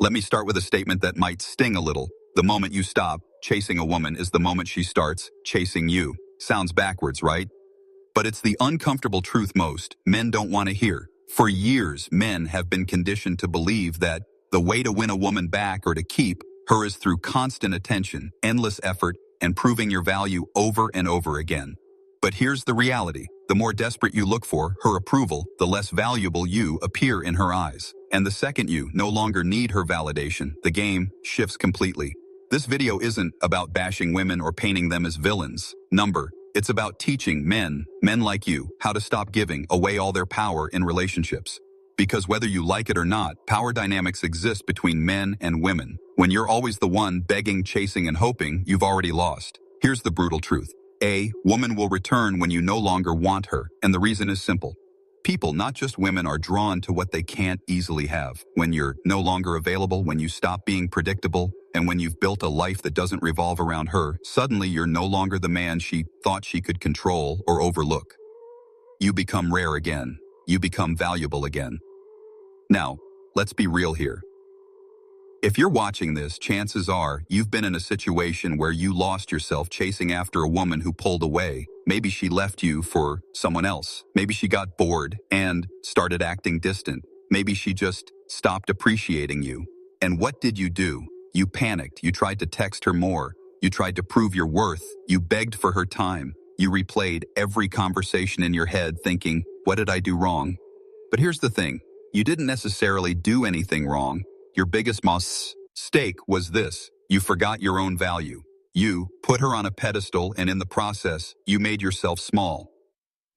Let me start with a statement that might sting a little. The moment you stop chasing a woman is the moment she starts chasing you. Sounds backwards, right? But it's the uncomfortable truth most men don't want to hear. For years, men have been conditioned to believe that the way to win a woman back or to keep her is through constant attention, endless effort, and proving your value over and over again. But here's the reality. The more desperate you look for her approval, the less valuable you appear in her eyes. And the second you no longer need her validation, the game shifts completely. This video isn't about bashing women or painting them as villains. It's about teaching men like you, how to stop giving away all their power in relationships. Because whether you like it or not, power dynamics exist between men and women. When you're always the one begging, chasing, and hoping, you've already lost. Here's the brutal truth. A woman will return when you no longer want her, and the reason is simple. People, not just women, are drawn to what they can't easily have. When you're no longer available, when you stop being predictable, and when you've built a life that doesn't revolve around her, suddenly you're no longer the man she thought she could control or overlook. You become rare again. You become valuable again. Now, let's be real here. If you're watching this, chances are you've been in a situation where you lost yourself chasing after a woman who pulled away. Maybe she left you for someone else. Maybe she got bored and started acting distant. Maybe she just stopped appreciating you. And what did you do? You panicked. You tried to text her more. You tried to prove your worth. You begged for her time. You replayed every conversation in your head thinking, what did I do wrong? But here's the thing. You didn't necessarily do anything wrong. Your biggest mistake was this. You forgot your own value. You put her on a pedestal, and in the process, you made yourself small.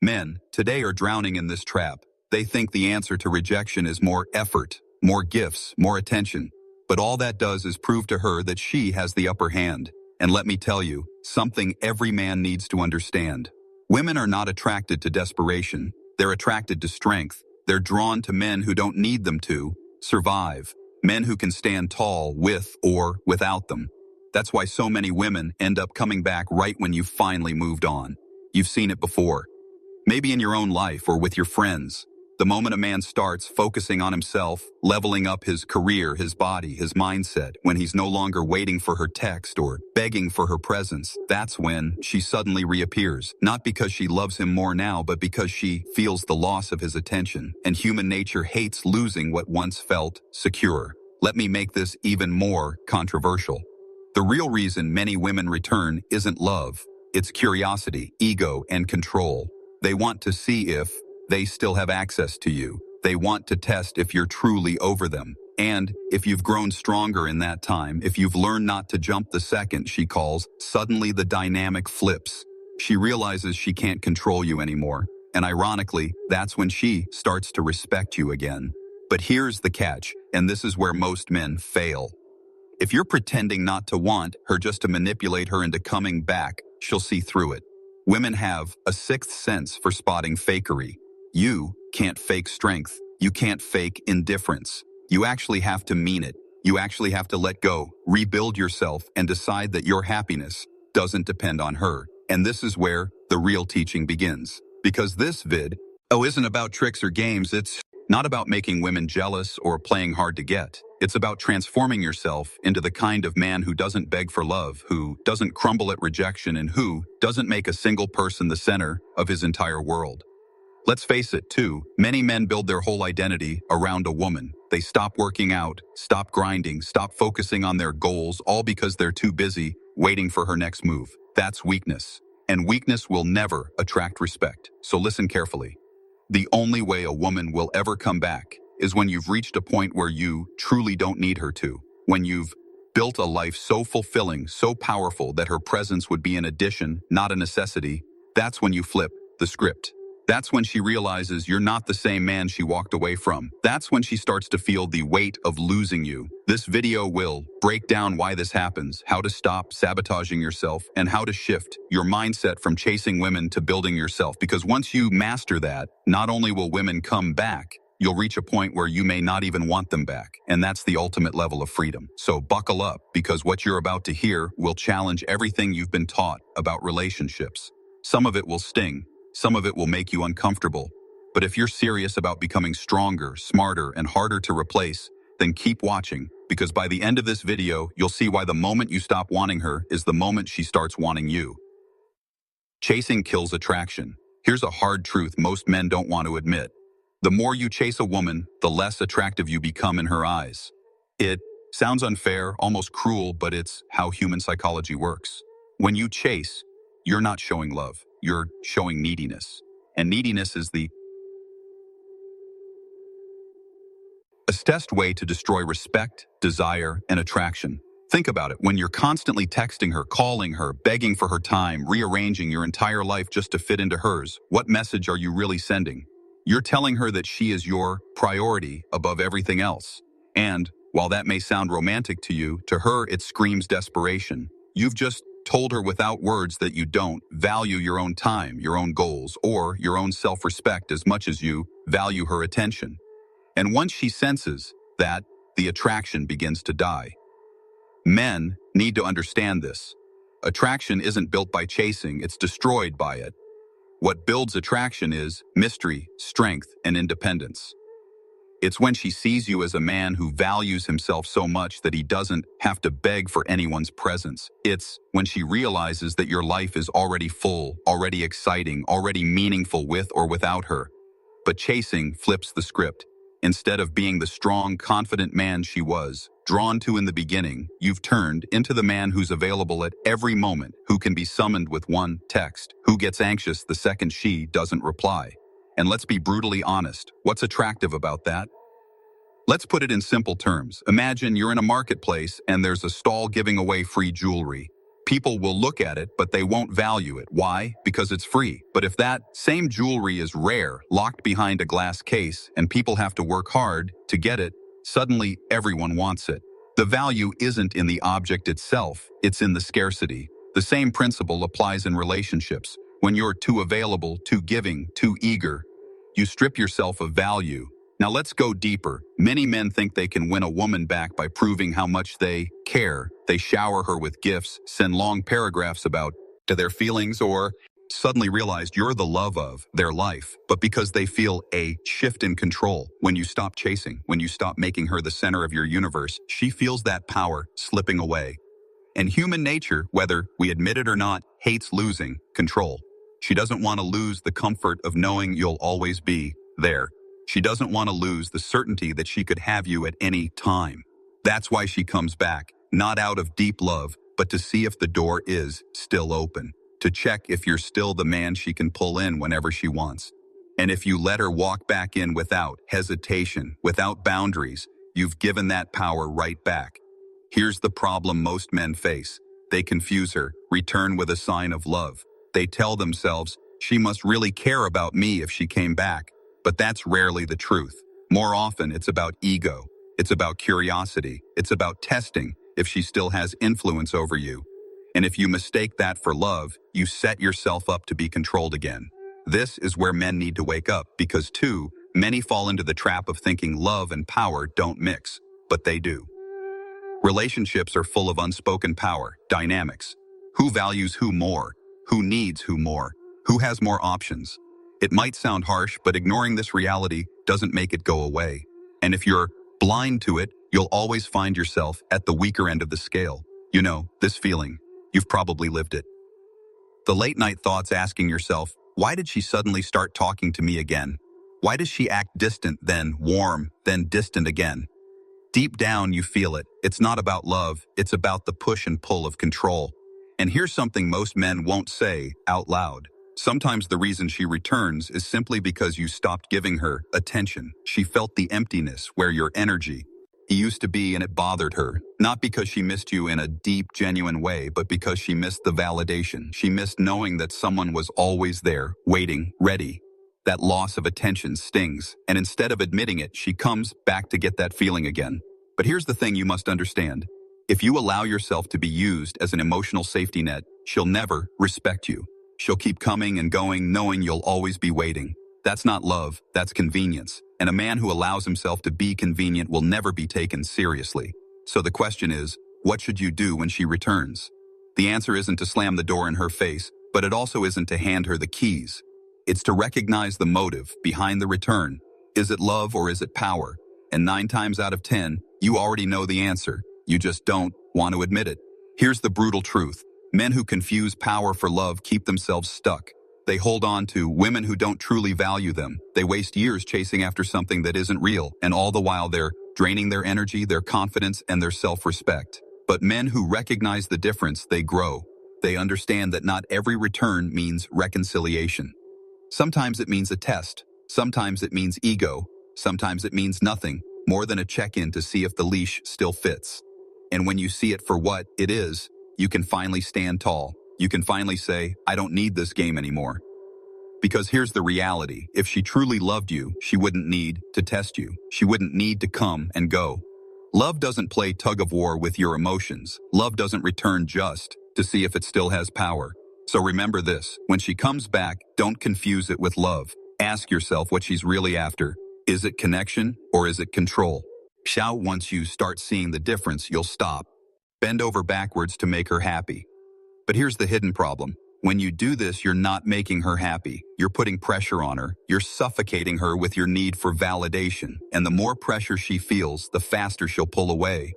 Men today are drowning in this trap. They think the answer to rejection is more effort, more gifts, more attention. But all that does is prove to her that she has the upper hand. And let me tell you, something every man needs to understand. Women are not attracted to desperation. They're attracted to strength. They're drawn to men who don't need them to survive. Men who can stand tall with or without them. That's why so many women end up coming back right when you've finally moved on. You've seen it before. Maybe in your own life or with your friends. The moment a man starts focusing on himself, leveling up his career, his body, his mindset, when he's no longer waiting for her text or begging for her presence, that's when she suddenly reappears. Not because she loves him more now, but because she feels the loss of his attention. And human nature hates losing what once felt secure. Let me make this even more controversial. The real reason many women return isn't love. It's curiosity, ego, and control. They want to see if they still have access to you. They want to test if you're truly over them. And if you've grown stronger in that time, if you've learned not to jump the second she calls, suddenly the dynamic flips. She realizes she can't control you anymore. And ironically, that's when she starts to respect you again. But here's the catch, and this is where most men fail. If you're pretending not to want her just to manipulate her into coming back, she'll see through it. Women have a sixth sense for spotting fakery. You can't fake strength. You can't fake indifference. You actually have to mean it. You actually have to let go, rebuild yourself, and decide that your happiness doesn't depend on her. And this is where the real teaching begins. Because this vid isn't about tricks or games. It's not about making women jealous or playing hard to get. It's about transforming yourself into the kind of man who doesn't beg for love, who doesn't crumble at rejection, and who doesn't make a single person the center of his entire world. Let's face it, too, many men build their whole identity around a woman. They stop working out, stop grinding, stop focusing on their goals, all because they're too busy waiting for her next move. That's weakness. And weakness will never attract respect. So listen carefully. The only way a woman will ever come back is when you've reached a point where you truly don't need her to. When you've built a life so fulfilling, so powerful that her presence would be an addition, not a necessity. That's when you flip the script. That's when she realizes you're not the same man she walked away from. That's when she starts to feel the weight of losing you. This video will break down why this happens, how to stop sabotaging yourself, and how to shift your mindset from chasing women to building yourself. Because once you master that, not only will women come back, you'll reach a point where you may not even want them back. And that's the ultimate level of freedom. So buckle up, because what you're about to hear will challenge everything you've been taught about relationships. Some of it will sting. Some of it will make you uncomfortable. But if you're serious about becoming stronger, smarter, and harder to replace, then keep watching, because by the end of this video, you'll see why the moment you stop wanting her is the moment she starts wanting you. Chasing kills attraction. Here's a hard truth most men don't want to admit. The more you chase a woman, the less attractive you become in her eyes. It sounds unfair, almost cruel, but it's how human psychology works. When you chase, you're not showing love, you're showing neediness. And neediness is the best way to destroy respect, desire, and attraction. Think about it. When you're constantly texting her, calling her, begging for her time, rearranging your entire life just to fit into hers, what message are you really sending? You're telling her that she is your priority above everything else. And while that may sound romantic to you, to her it screams desperation. You've just told her without words that you don't value your own time, your own goals, or your own self-respect as much as you value her attention. And once she senses that, the attraction begins to die. Men need to understand this. Attraction isn't built by chasing, it's destroyed by it. What builds attraction is mystery, strength, and independence. It's when she sees you as a man who values himself so much that he doesn't have to beg for anyone's presence. It's when she realizes that your life is already full, already exciting, already meaningful with or without her. But chasing flips the script. Instead of being the strong, confident man she was, drawn to in the beginning, you've turned into the man who's available at every moment, who can be summoned with one text, who gets anxious the second she doesn't reply. And let's be brutally honest, what's attractive about that? Let's put it in simple terms. Imagine you're in a marketplace and there's a stall giving away free jewelry. People will look at it, but they won't value it. Why? Because it's free. But if that same jewelry is rare, locked behind a glass case, and people have to work hard to get it, suddenly everyone wants it. The value isn't in the object itself, it's in the scarcity. The same principle applies in relationships. When you're too available, too giving, too eager, you strip yourself of value. Now let's go deeper. Many men think they can win a woman back by proving how much they care. They shower her with gifts, send long paragraphs about their feelings, or suddenly realize you're the love of their life. But because they feel a shift in control, when you stop chasing, when you stop making her the center of your universe, she feels that power slipping away. And human nature, whether we admit it or not, hates losing control. She doesn't want to lose the comfort of knowing you'll always be there. She doesn't want to lose the certainty that she could have you at any time. That's why she comes back, not out of deep love, but to see if the door is still open, to check if you're still the man she can pull in whenever she wants. And if you let her walk back in without hesitation, without boundaries, you've given that power right back. Here's the problem most men face. They confuse her, return with a sign of love. They tell themselves, she must really care about me if she came back. But that's rarely the truth. More often, it's about ego. It's about curiosity. It's about testing if she still has influence over you. And if you mistake that for love, you set yourself up to be controlled again. This is where men need to wake up because, too, many fall into the trap of thinking love and power don't mix, but they do. Relationships are full of unspoken power, dynamics. Who values who more? Who needs who more? Who has more options? It might sound harsh, but ignoring this reality doesn't make it go away. And if you're blind to it, you'll always find yourself at the weaker end of the scale. You know, this feeling. You've probably lived it. The late-night thoughts asking yourself, why did she suddenly start talking to me again? Why does she act distant, then warm, then distant again? Deep down, you feel it. It's not about love. It's about the push and pull of control. And here's something most men won't say out loud. Sometimes the reason she returns is simply because you stopped giving her attention. She felt the emptiness where your energy used to be, and it bothered her. Not because she missed you in a deep, genuine way, but because she missed the validation. She missed knowing that someone was always there, waiting, ready. That loss of attention stings, and instead of admitting it, she comes back to get that feeling again. But here's the thing you must understand. If you allow yourself to be used as an emotional safety net, she'll never respect you. She'll keep coming and going, knowing you'll always be waiting. That's not love, that's convenience. And a man who allows himself to be convenient will never be taken seriously. So the question is, what should you do when she returns? The answer isn't to slam the door in her face, but it also isn't to hand her the keys. It's to recognize the motive behind the return. Is it love or is it power? And 9 times out of 10, You already know the answer. You just don't want to admit it. Here's the brutal truth. Men who confuse power for love keep themselves stuck. They hold on to women who don't truly value them. They waste years chasing after something that isn't real, and all the while they're draining their energy, their confidence, and their self-respect. But men who recognize the difference, they grow. They understand that not every return means reconciliation. Sometimes it means a test. Sometimes it means ego. Sometimes it means nothing, more than a check-in to see if the leash still fits. And when you see it for what it is, you can finally stand tall. You can finally say, I don't need this game anymore. Because here's the reality. If she truly loved you, she wouldn't need to test you. She wouldn't need to come and go. Love doesn't play tug of war with your emotions. Love doesn't return just to see if it still has power. So remember this, when she comes back, don't confuse it with love. Ask yourself what she's really after. Is it connection or is it control? Once you start seeing the difference, you'll stop. Bend over backwards to make her happy. But here's the hidden problem. When you do this, you're not making her happy. You're putting pressure on her. You're suffocating her with your need for validation. And the more pressure she feels, the faster she'll pull away.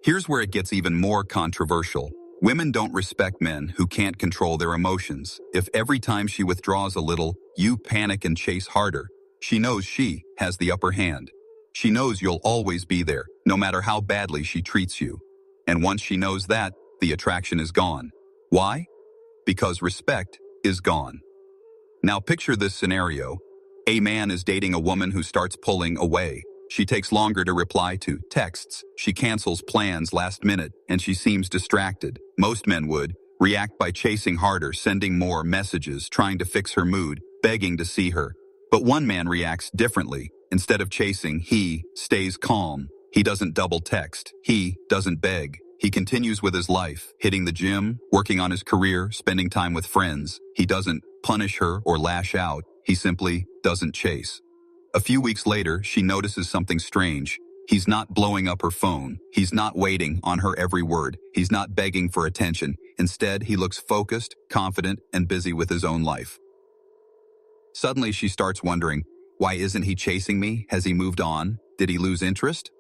Here's where it gets even more controversial. Women don't respect men who can't control their emotions. If every time she withdraws a little, you panic and chase harder, she knows she has the upper hand. She knows you'll always be there, no matter how badly she treats you. And once she knows that, the attraction is gone. Why? Because respect is gone. Now picture this scenario. A man is dating a woman who starts pulling away. She takes longer to reply to texts. She cancels plans last minute, and she seems distracted. Most men would react by chasing harder, sending more messages, trying to fix her mood, begging to see her. But one man reacts differently. Instead of chasing, he stays calm. He doesn't double text. He doesn't beg. He continues with his life, hitting the gym, working on his career, spending time with friends. He doesn't punish her or lash out. He simply doesn't chase. A few weeks later, she notices something strange. He's not blowing up her phone. He's not waiting on her every word. He's not begging for attention. Instead, he looks focused, confident, and busy with his own life. Suddenly, she starts wondering, why isn't he chasing me? Has he moved on? Did he lose interest?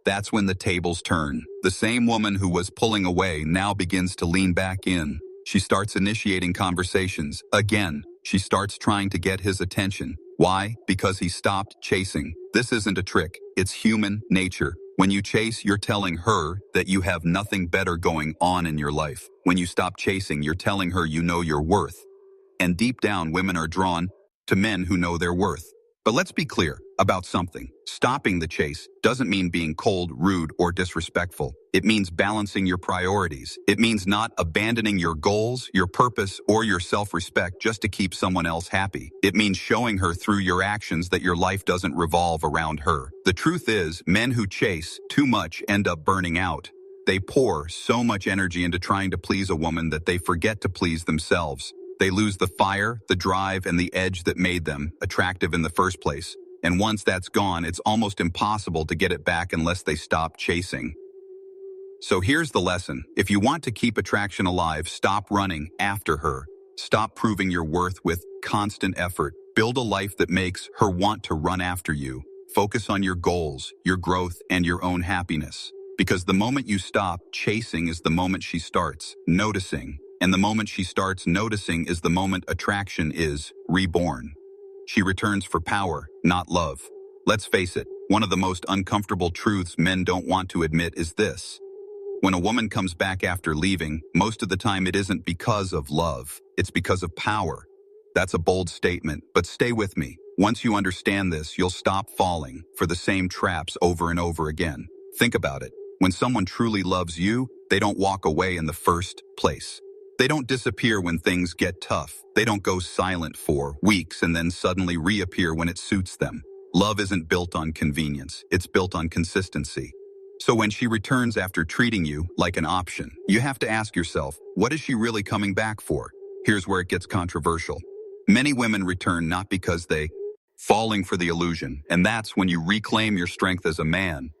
That's when the tables turn. The same woman who was pulling away now begins to lean back in. She starts initiating conversations. Again, she starts trying to get his attention. Why? Because he stopped chasing. This isn't a trick. It's human nature. When you chase, you're telling her that you have nothing better going on in your life. When you stop chasing, you're telling her you know your worth. And deep down, women are drawn to men who know their worth. But let's be clear about something. Stopping the chase doesn't mean being cold, rude, or disrespectful. It means balancing your priorities. It means not abandoning your goals, your purpose, or your self-respect just to keep someone else happy. It means showing her through your actions that your life doesn't revolve around her. The truth is, men who chase too much end up burning out. They pour so much energy into trying to please a woman that they forget to please themselves. They lose the fire, the drive, and the edge that made them attractive in the first place. And once that's gone, it's almost impossible to get it back unless they stop chasing. So here's the lesson. If you want to keep attraction alive, stop running after her. Stop proving your worth with constant effort. Build a life that makes her want to run after you. Focus on your goals, your growth, and your own happiness. Because the moment you stop chasing is the moment she starts noticing. And the moment she starts noticing is the moment attraction is reborn. She returns for power, not love. Let's face it, one of the most uncomfortable truths men don't want to admit is this. When a woman comes back after leaving, most of the time it isn't because of love. It's because of power. That's a bold statement, but stay with me. Once you understand this, you'll stop falling for the same traps over and over again. Think about it. When someone truly loves you, they don't walk away in the first place. They don't disappear when things get tough. They don't go silent for weeks and then suddenly reappear when it suits them. Love isn't built on convenience. It's built on consistency. So when she returns after treating you like an option, you have to ask yourself, what is she really coming back for? Here's where it gets controversial. Many women return not because they falling for the illusion, and that's when you reclaim your strength as a man.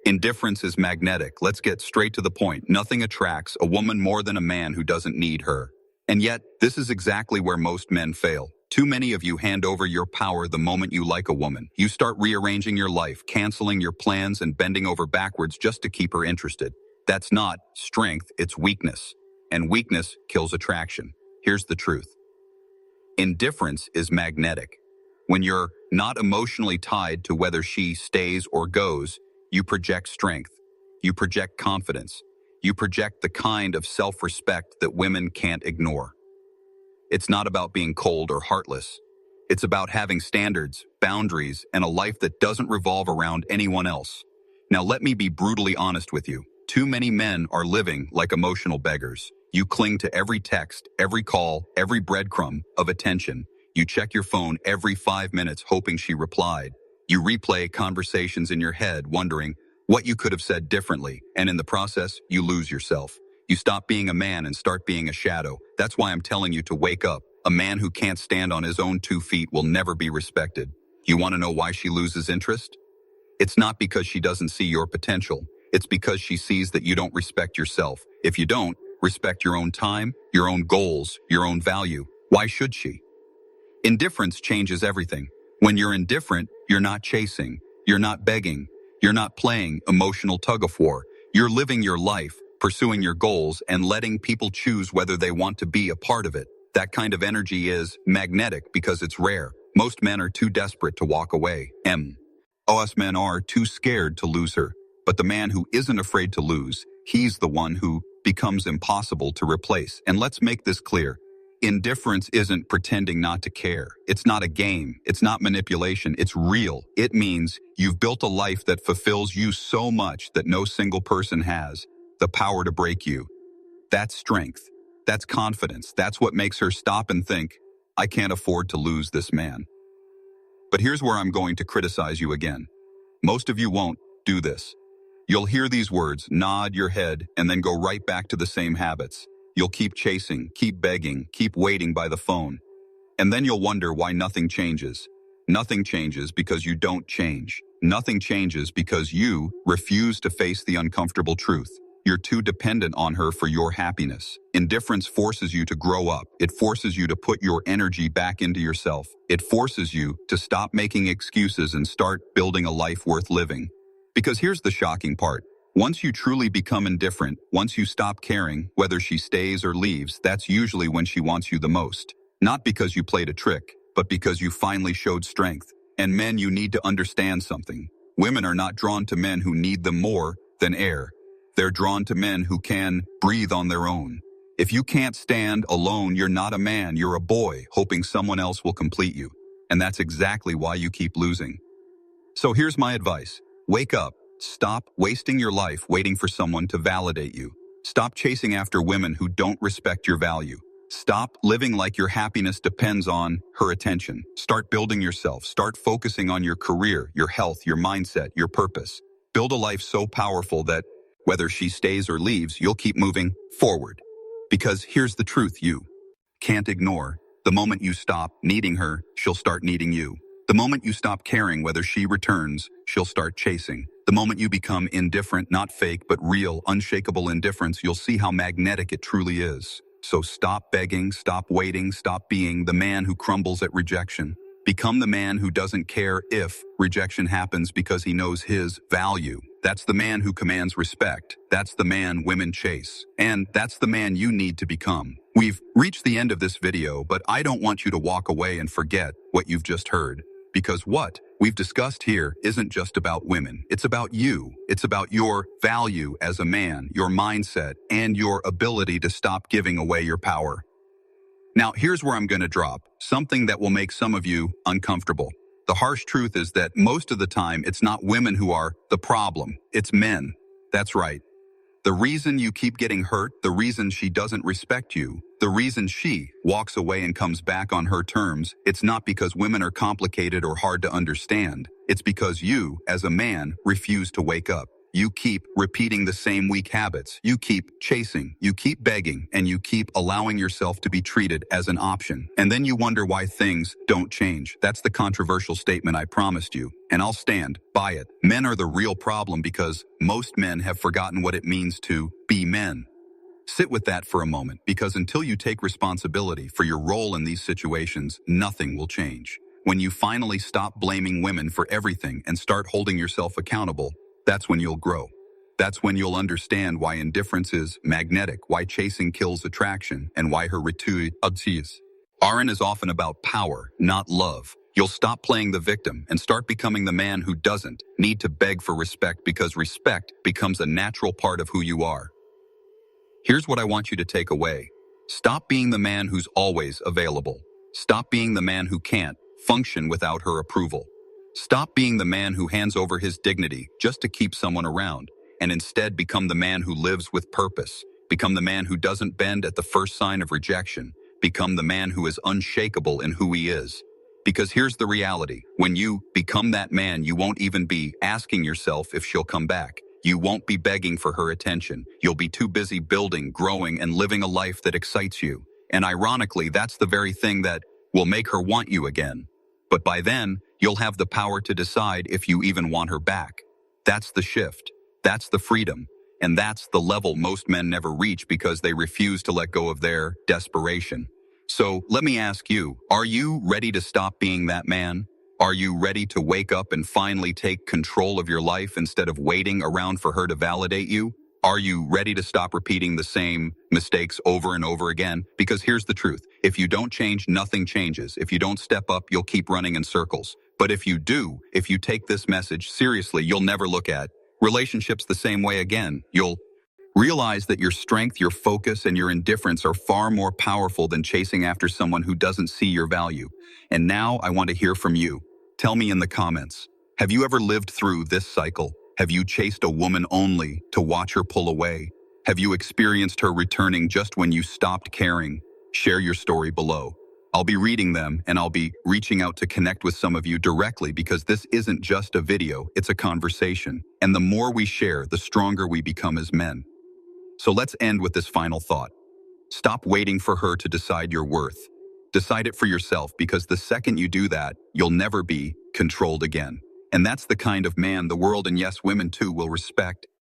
Indifference is magnetic. Let's get straight to the point. Nothing attracts a woman more than a man who doesn't need her. And yet, this is exactly where most men fail. Too many of you hand over your power the moment you like a woman. You start rearranging your life, canceling your plans, and bending over backwards just to keep her interested. That's not strength, it's weakness. And weakness kills attraction. Here's the truth. Indifference is magnetic. When you're not emotionally tied to whether she stays or goes, you project strength. You project confidence. You project the kind of self-respect that women can't ignore. It's not about being cold or heartless. It's about having standards, boundaries, and a life that doesn't revolve around anyone else. Now let me be brutally honest with you. Too many men are living like emotional beggars. You cling to every text, every call, every breadcrumb of attention. You check your phone every 5 minutes hoping she replied. You replay conversations in your head wondering what you could have said differently, and in the process, you lose yourself. You stop being a man and start being a shadow. That's why I'm telling you to wake up. A man who can't stand on his own 2 feet will never be respected. You want to know why she loses interest? It's not because she doesn't see your potential. It's because she sees that you don't respect yourself. If you don't respect your own time, your own goals, your own value, why should she? Indifference changes everything. When you're indifferent, you're not chasing, you're not begging, you're not playing emotional tug-of-war. You're living your life, pursuing your goals, and letting people choose whether they want to be a part of it. That kind of energy is magnetic because it's rare. Most men are too desperate to walk away. Us men are too scared to lose her. But the man who isn't afraid to lose, he's the one who becomes impossible to replace. And let's make this clear. Indifference isn't pretending not to care. It's not a game. It's not manipulation. It's real. It means you've built a life that fulfills you so much that no single person has the power to break you. That's strength. That's confidence. That's what makes her stop and think, I can't afford to lose this man. But here's where I'm going to criticize you again. Most of you won't do this. You'll hear these words, nod your head, and then go right back to the same habits. You'll keep chasing, keep begging, keep waiting by the phone. And then you'll wonder why nothing changes. Nothing changes because you don't change. Nothing changes because you refuse to face the uncomfortable truth. You're too dependent on her for your happiness. Indifference forces you to grow up. It forces you to put your energy back into yourself. It forces you to stop making excuses and start building a life worth living. Because here's the shocking part. Once you truly become indifferent, once you stop caring whether she stays or leaves, that's usually when she wants you the most. Not because you played a trick, but because you finally showed strength. And men, you need to understand something. Women are not drawn to men who need them more than air. They're drawn to men who can breathe on their own. If you can't stand alone, you're not a man, you're a boy, hoping someone else will complete you. And that's exactly why you keep losing. So here's my advice. Wake up. Stop wasting your life waiting for someone to validate you. Stop chasing after women who don't respect your value. Stop living like your happiness depends on her attention. Start building yourself. Start focusing on your career, your health, your mindset, your purpose. Build a life so powerful that whether she stays or leaves, you'll keep moving forward. Because here's the truth you can't ignore. The moment you stop needing her, she'll start needing you. The moment you stop caring whether she returns, she'll start chasing. The moment you become indifferent, not fake, but real, unshakable indifference, you'll see how magnetic it truly is. So stop begging, stop waiting, stop being the man who crumbles at rejection. Become the man who doesn't care if rejection happens because he knows his value. That's the man who commands respect. That's the man women chase. And that's the man you need to become. We've reached the end of this video, but I don't want you to walk away and forget what you've just heard. Because what we've discussed here isn't just about women. It's about you. It's about your value as a man, your mindset, and your ability to stop giving away your power. Now, here's where I'm going to drop something that will make some of you uncomfortable. The harsh truth is that most of the time, it's not women who are the problem. It's men. That's right. The reason you keep getting hurt, the reason she doesn't respect you, the reason she walks away and comes back on her terms, it's not because women are complicated or hard to understand. It's because you, as a man, refuse to wake up. You keep repeating the same weak habits. You keep chasing, you keep begging, and you keep allowing yourself to be treated as an option. And then you wonder why things don't change. That's the controversial statement I promised you, and I'll stand by it. Men are the real problem because most men have forgotten what it means to be men. Sit with that for a moment, because until you take responsibility for your role in these situations, nothing will change. When you finally stop blaming women for everything and start holding yourself accountable, that's when you'll grow. That's when you'll understand why indifference is magnetic, why chasing kills attraction, and why her rethink. Aaron is often about power, not love. You'll stop playing the victim and start becoming the man who doesn't need to beg for respect, because respect becomes a natural part of who you are. Here's what I want you to take away. Stop being the man who's always available. Stop being the man who can't function without her approval. Stop being the man who hands over his dignity just to keep someone around, and instead become the man who lives with purpose. Become the man who doesn't bend at the first sign of rejection. Become the man who is unshakable in who he is. Because here's the reality. When you become that man, you won't even be asking yourself if she'll come back. You won't be begging for her attention. You'll be too busy building, growing, and living a life that excites you. And ironically, that's the very thing that will make her want you again. But by then, you'll have the power to decide if you even want her back. That's the shift. That's the freedom. And that's the level most men never reach because they refuse to let go of their desperation. So let me ask you, are you ready to stop being that man? Are you ready to wake up and finally take control of your life instead of waiting around for her to validate you? Are you ready to stop repeating the same mistakes over and over again? Because here's the truth. If you don't change, nothing changes. If you don't step up, you'll keep running in circles. But if you do, if you take this message seriously, you'll never look at relationships the same way again. You'll realize that your strength, your focus, and your indifference are far more powerful than chasing after someone who doesn't see your value. And now I want to hear from you. Tell me in the comments, have you ever lived through this cycle? Have you chased a woman only to watch her pull away? Have you experienced her returning just when you stopped caring? Share your story below. I'll be reading them, and I'll be reaching out to connect with some of you directly, because this isn't just a video, it's a conversation. And the more we share, the stronger we become as men. So let's end with this final thought. Stop waiting for her to decide your worth. Decide it for yourself, because the second you do that, you'll never be controlled again. And that's the kind of man the world, and yes, women too, will respect